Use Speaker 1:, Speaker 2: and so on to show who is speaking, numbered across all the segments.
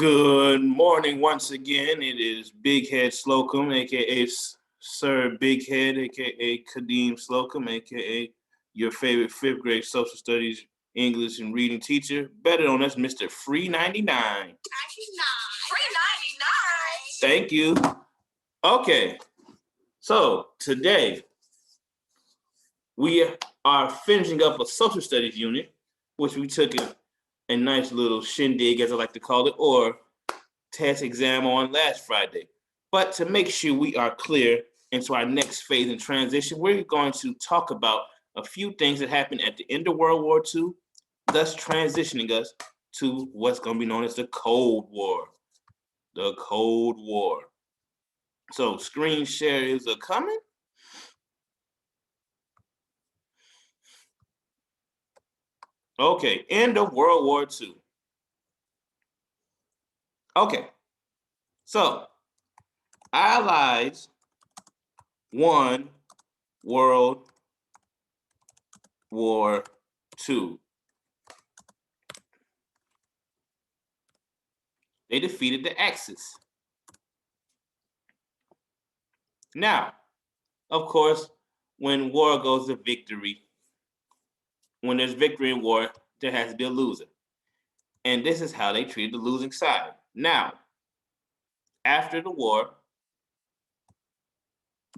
Speaker 1: Good morning once again. It is Big Head Slocum, aka Sir Big Head, aka Kadeem Slocum, aka your favorite fifth grade social studies, English, and reading teacher, better known as Mr. Free 99. 99. Free 99. Thank you. Okay, so today we are finishing up a social studies unit, which we took a nice little shindig, as I like to call it, or test exam on last Friday. But to make sure we are clear into our next phase in transition, we're going to talk about a few things that happened at the end of World War II, thus transitioning us to what's going to be known as the Cold War. The Cold War. So screen share is a coming. Okay, end of World War II. Okay, so Allies won World War II. They defeated the Axis. Now, of course, when war goes to victory, when there's victory in war, there has to be a loser. And this is how they treated the losing side. Now, after the war,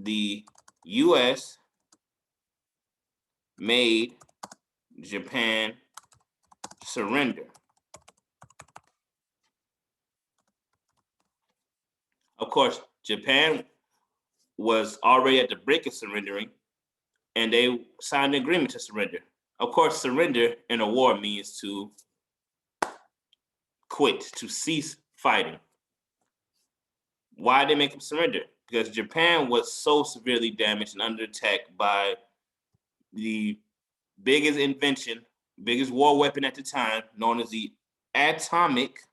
Speaker 1: the U.S. made Japan surrender. Of course, Japan was already at the brink of surrendering, and they signed an agreement to surrender. Of course, surrender in a war means to quit, to cease fighting. Why did they make them surrender? Because Japan was so severely damaged and under attack by the biggest invention, biggest war weapon at the time, known as the atomic,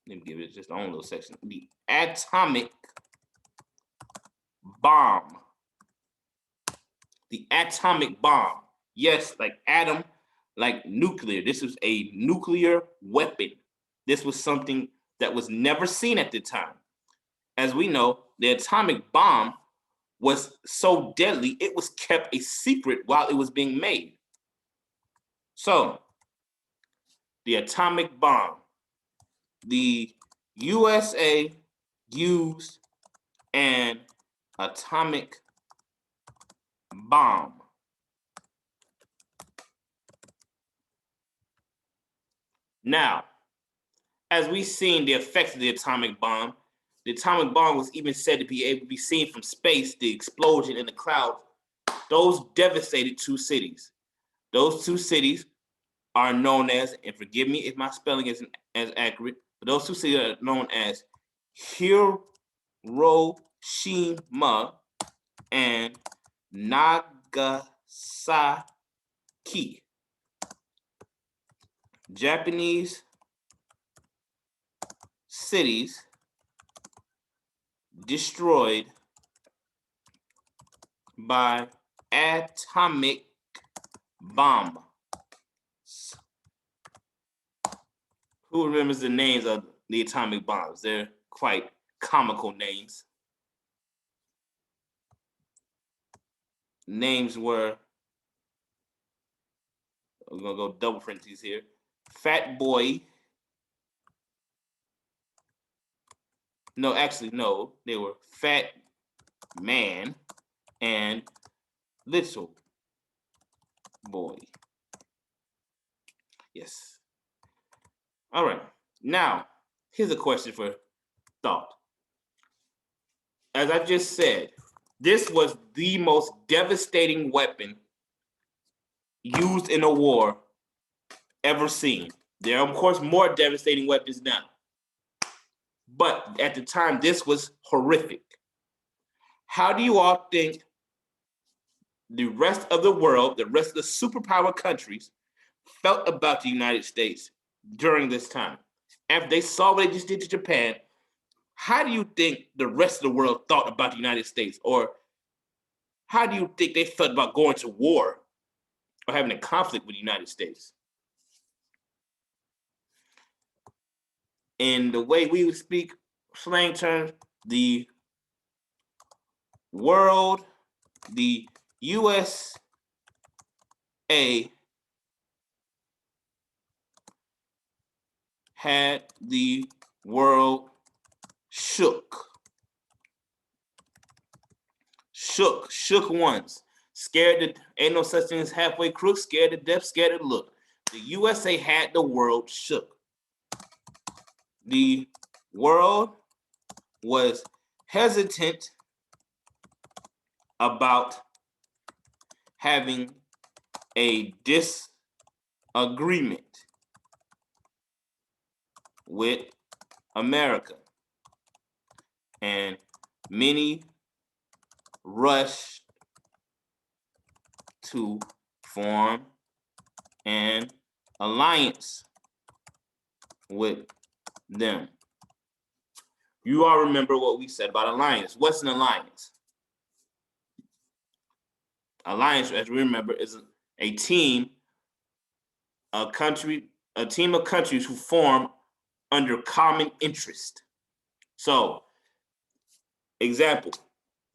Speaker 1: let me give it just own little section, the atomic bomb. The atomic bomb. Yes, like atom, like nuclear. This was a nuclear weapon. This was something that was never seen at the time. As we know, the atomic bomb was so deadly, it was kept a secret while it was being made. So, the atomic bomb. The USA used an atomic bomb. Now, as we've seen the effects of the atomic bomb was even said to be able to be seen from space, the explosion in the clouds. Those devastated two cities. Those two cities are known as, and forgive me if my spelling isn't as accurate, but those two cities are known as Hiroshima and Nagasaki. Japanese cities destroyed by atomic bomb. Who remembers the names of the atomic bombs? They're quite comical names. Names were, we're gonna go double parentheses here. Fat Boy. No, actually, no. They were Fat Man and Little Boy. Yes. All right. Now, here's a question for thought. As I just said, this was the most devastating weapon used in a war ever seen. There are, of course, more devastating weapons now. But at the time, this was horrific. How do you all think the rest of the world, the rest of the superpower countries, felt about the United States during this time? After they saw what they just did to Japan, how do you think the rest of the world thought about the United States? Or how do you think they felt about going to war or having a conflict with the United States? in the way we would speak slang terms, the world, the USA had the world shook. Shook once. Scared to, ain't no such thing as halfway crook, scared to death, scared to look. The USA had the world shook. The world was hesitant about having a disagreement with America. And many rushed to form an alliance with them. You all remember what we said about alliance. What's an alliance? Alliance, as we remember, is a team, a team of countries who form under common interest. So, example,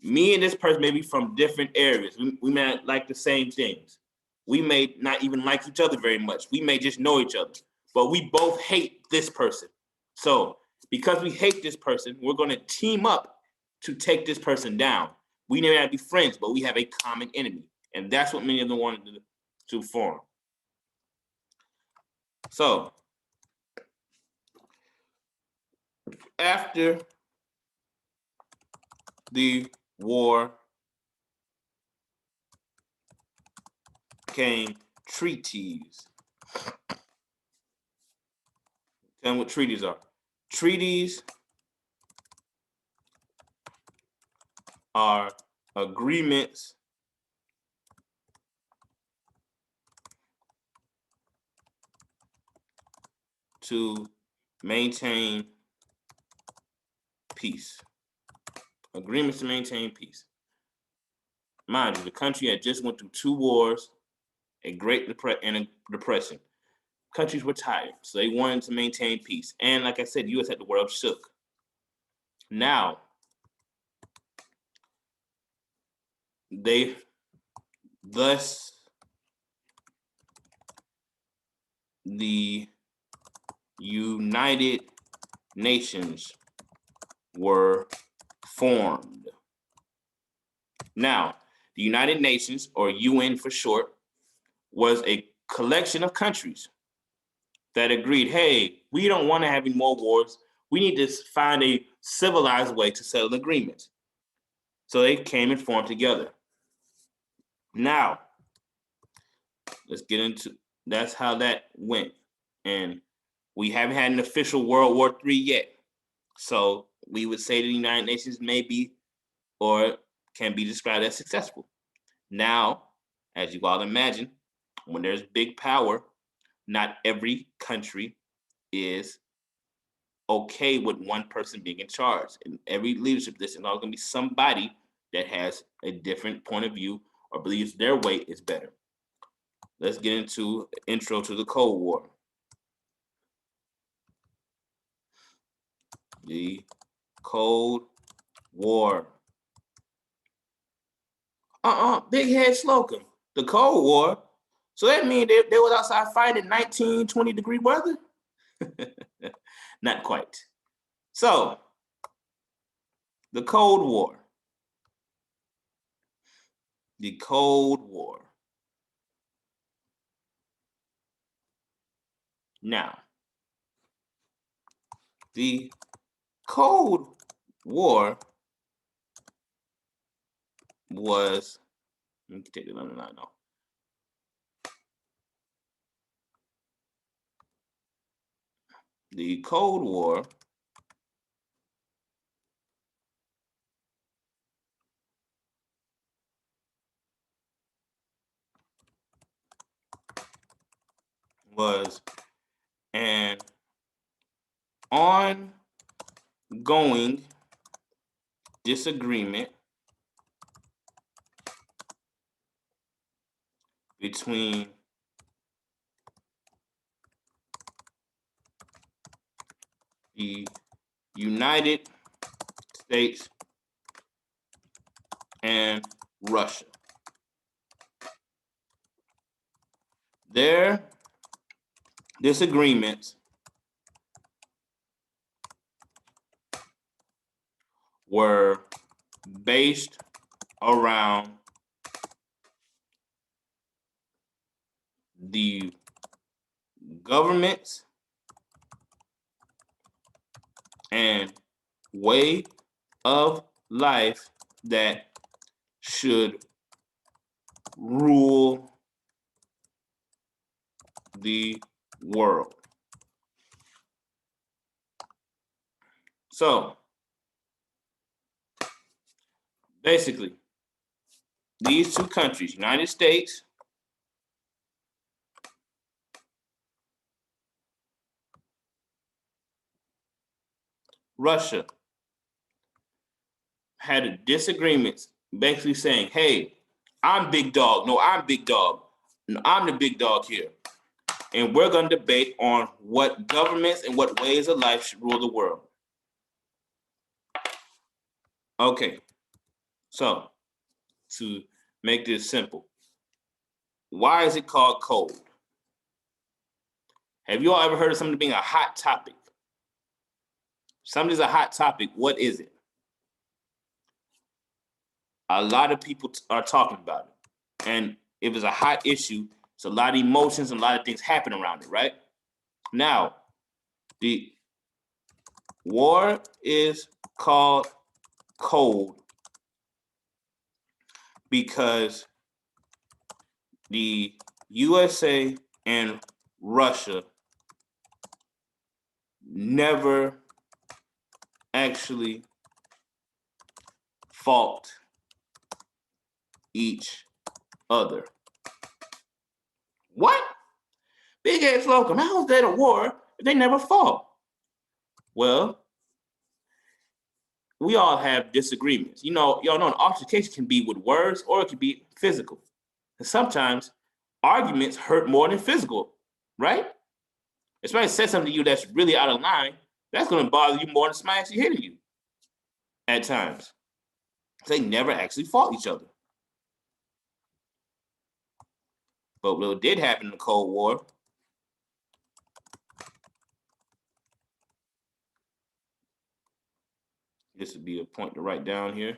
Speaker 1: me and this person may be from different areas. We may not like the same things. We may not even like each other very much. We may just know each other, but we both hate this person. So because we hate this person, we're going to team up to take this person down. We may not be friends, but we have a common enemy. And that's what many of them wanted to form. So after the war came treaties. Tell me what treaties are. Treaties are agreements to maintain peace. Agreements to maintain peace. Mind you, the country had just went through 2 wars, a Great Depression, and a Depression. Countries were tired, so they wanted to maintain peace. And like I said, the U.S. had the world shook. Now, thus, the United Nations were formed. Now, the United Nations, or UN for short, was a collection of countries that agreed, hey, we don't want to have any more wars. We need to find a civilized way to settle agreements. So they came and formed together. Now, let's get into, that's how that went. And we haven't had an official World War III yet. So we would say the United Nations may be or can be described as successful. Now, as you all imagine, when there's big power, not every country is okay with one person being in charge. In every leadership position, there's always going to be somebody that has a different point of view or believes their way is better. Let's get into intro to the Cold War. The Cold War. Big head Slocum. The Cold War. So that means they was outside fighting in 19, 20-degree weather? Not quite. So, the Cold War. The Cold War. Now, the Cold War was, let me take the line off. The Cold War was an ongoing disagreement between the United States and Russia. Their disagreements were based around the governments and way of life that should rule the world. So basically, these two countries, United States, Russia, had a disagreements basically saying, hey, I'm big dog. No, I'm big dog. No, I'm the big dog here. And we're going to debate on what governments and what ways of life should rule the world. Okay, so to make this simple, why is it called cold? Have you all ever heard of something being a hot topic? Something's a hot topic. What is it? A lot of people are talking about it. And if it's a hot issue, it's a lot of emotions and a lot of things happen around it, right? Now, the war is called cold because the USA and Russia never actually fought each other. What? Big head Slocum, how is that a war if they never fought? Well, we all have disagreements. Y'all know an altercation can be with words or it can be physical. And sometimes arguments hurt more than physical, right? If somebody says something to you that's really out of line, that's going to bother you more than somebody actually hitting you at times. They never actually fought each other. But what did happen in the Cold War, this would be a point to write down here.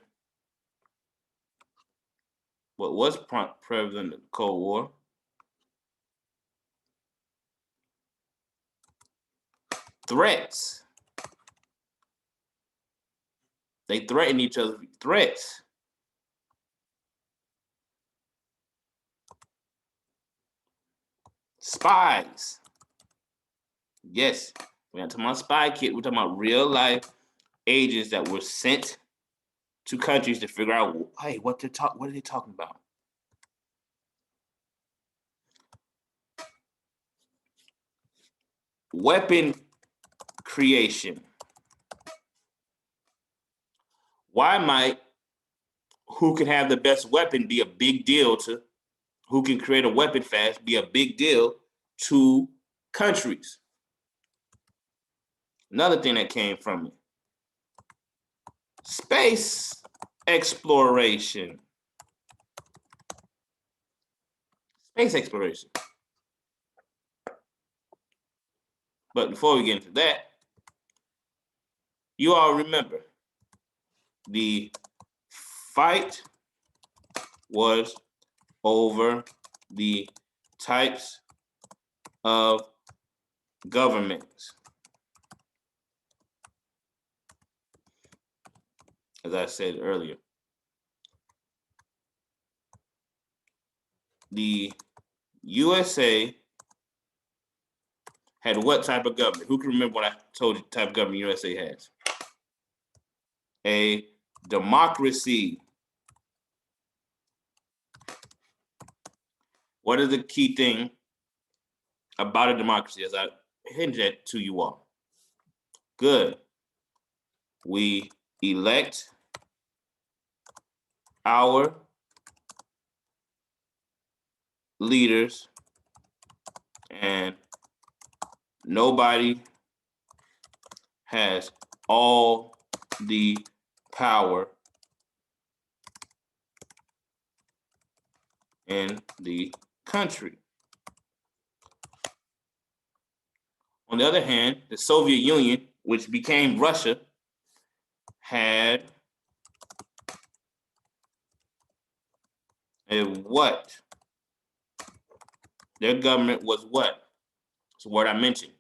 Speaker 1: What was prevalent in the Cold War? Threats. They threatened each other with threats. Spies. Yes, we're not talking about spy kit. We're talking about real life agents that were sent to countries to figure out, hey, what are they talking about? Weapon creation. Why might who can have the best weapon be a big deal to who can create a weapon fast be a big deal to countries? Another thing that came from it. Space exploration. Space exploration. But before we get into that, you all remember the fight was over the types of governments. As I said earlier, the USA had what type of government? Who can remember what I told you the type of government USA has? A democracy. What is the key thing about a democracy as I hinted at to you all? Good. We elect our leaders and nobody has all the power in the country. On the other hand, the Soviet Union, which became Russia, had a what? Their government was what? It's a word I mentioned.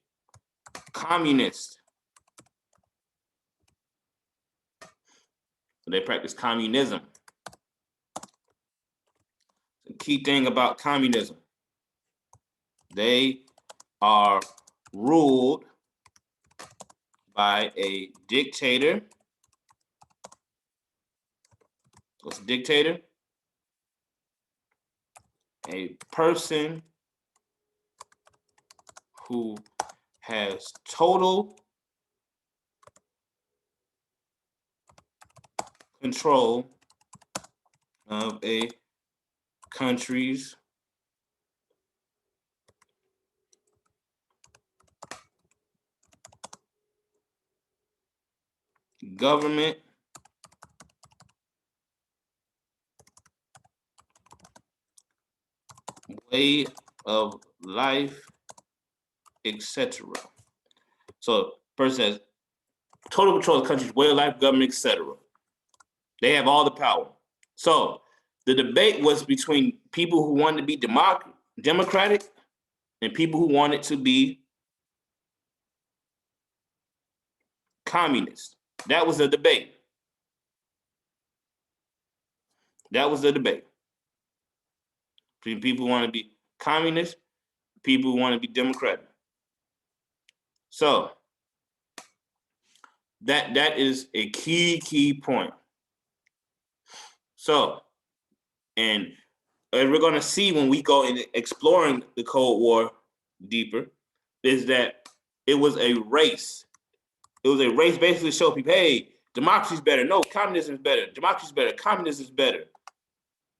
Speaker 1: Communist. So they practice communism. The key thing about communism, they are ruled by a dictator. What's a dictator? A person who has total control of a country's government, way of life, etc. So person has total control of the country's way of life, government, etc. They have all the power. So the debate was between people who wanted to be democratic and people who wanted to be communist. That was the debate. That was the debate. Between people who want to be communist, people who want to be democratic. So that is a key point. So, and we're going to see when we go in exploring the Cold War deeper, is that it was a race. It was a race basically to show people, hey, democracy is better. No, communism is better. Democracy is better. Communism is better.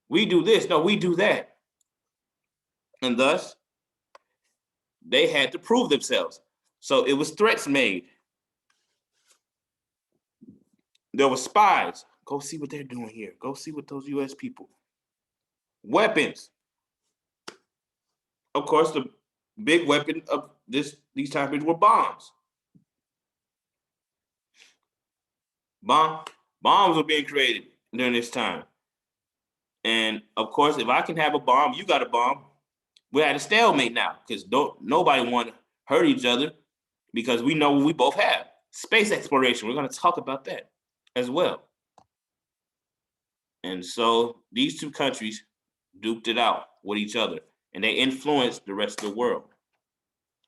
Speaker 1: We do this. No, we do that. And thus, they had to prove themselves. So it was threats made. There were spies. Go see what they're doing here. Go see what those U.S. people. Weapons. Of course, the big weapon of these times were bombs. Bombs were being created during this time. And of course, if I can have a bomb, you got a bomb. We're at a stalemate now because nobody want to hurt each other because we know what we both have. Space exploration. We're going to talk about that as well. And so these two countries duked it out with each other, and they influenced the rest of the world.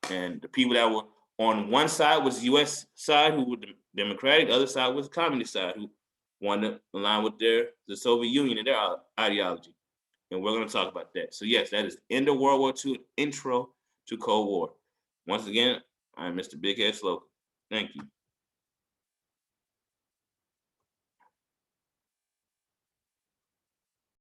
Speaker 1: And the people that were on one side was the U.S. side, who were the Democratic. The other side was the Communist side, who wanted to align with the Soviet Union and their ideology. And we're going to talk about that. So yes, that is end of World War II, intro to Cold War. Once again, I'm Mr. Big Head Slocum. Thank you.